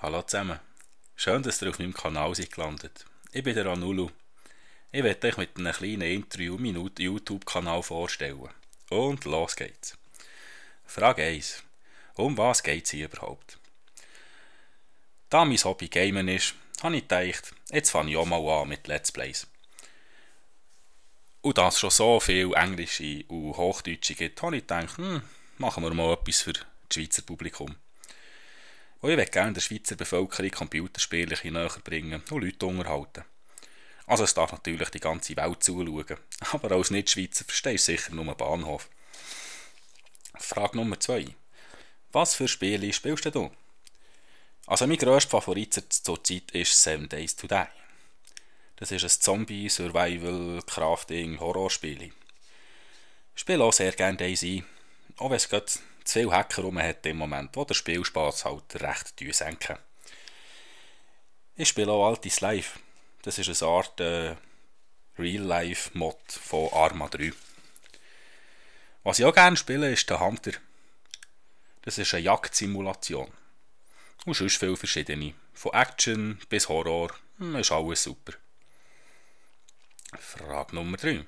Hallo zusammen. Schön, dass ihr auf meinem Kanal seid gelandet. Ich bin der Anulu. Ich werde euch mit einem kleinen Interview meinen YouTube-Kanal vorstellen. Und los geht's. Frage 1. Um was geht's hier überhaupt? Da mein Hobby Gamen ist, habe ich gedacht, jetzt fange ich auch mal an mit Let's Plays. Und da es schon so viel Englische und Hochdeutsche gibt, habe ich gedacht, machen wir mal etwas für das Schweizer Publikum. Und ich möchte gerne der Schweizer Bevölkerung Computerspiele ein bisschen näher bringen und Leute unterhalten. Also es darf natürlich die ganze Welt zuschauen, aber als Nicht-Schweizer verstehst du sicher nur Bahnhof. Frage Nummer 2. Was für Spiele spielst du? Also mein grösster Favorit zurzeit ist 7 Days to Die. Das ist ein Zombie-, Survival-, Crafting-, Horrorspiel. Ich spiele auch sehr gerne DayZ, auch wenn es gerade zu viele Hacker rum hat im Moment, wo der Spielspaß halt recht senken. Ich spiele auch Altis Live. Das ist eine Art Real-Life-Mod von Arma 3. Was ich auch gerne spiele, ist der Hunter. Das ist eine Jagdsimulation. Und sonst viele verschiedene. Von Action bis Horror, ist alles super. Frage Nummer 3.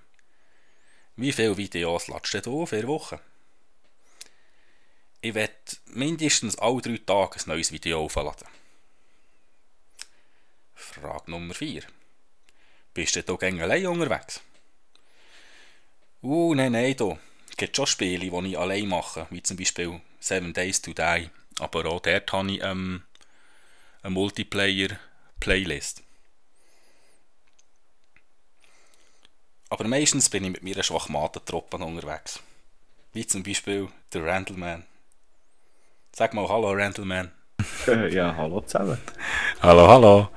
Wie viele Videos ladest du auf in der Woche? Ich werde mindestens alle 3 Tage ein neues Video aufladen. Frage Nummer 4. Bist du hier allein unterwegs? Nein, da. Es gibt schon Spiele, die ich allein mache, wie zum Beispiel 7 Days to Die. Aber auch dort habe ich eine Multiplayer-Playlist. Aber meistens bin ich mit meiner Schwachmatentruppe unterwegs. Wie zum Beispiel der Randleman. Sag mal Hallo Randleman. Ja, hallo zusammen. Hallo.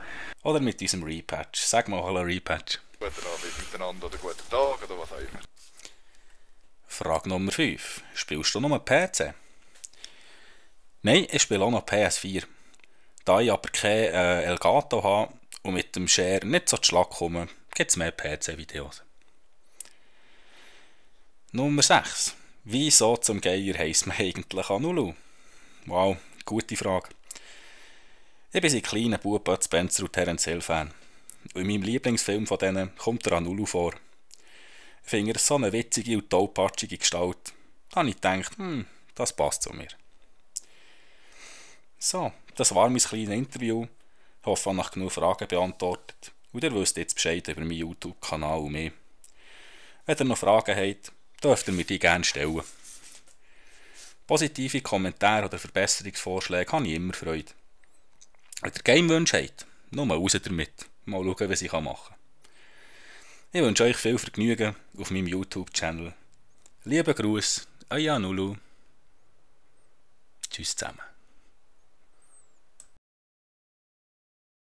Oder mit unserem Repatch. Sag mal Hallo Repatch. Guten Abend miteinander oder guten Tag oder was auch immer. Frage Nummer 5. Spielst du nur PC? Nein, ich spiele auch noch PS4. Da ich aber kein Elgato habe und mit dem Share nicht so zu Schlag komme, gibt es mehr PC-Videos. Nummer 6. Wieso zum Geier heisst man eigentlich Anulu? Wow, gute Frage. Ich bin seit kleinen Bub Bud Spencer und Terence Hill Fan. Und in meinem Lieblingsfilm von denen kommt der Anulu vor. Ich finde er so eine witzige und tollpatschige Gestalt. Da habe ich gedacht, das passt zu mir. So, das war mein kleines Interview. Ich hoffe, ich habe noch genug Fragen beantwortet. Und ihr wisst jetzt Bescheid über meinen YouTube-Kanal und mehr. Wenn ihr noch Fragen habt, dürft ihr mir die gerne stellen. Positive Kommentare oder Verbesserungsvorschläge habe ich immer Freude. Wenn ihr Game-Wünsche habt, nur mal raus damit. Mal schauen, was ich machen kann. Ich wünsche euch viel Vergnügen auf meinem YouTube-Channel. Liebe Gruß, euer Anulu. Tschüss zusammen.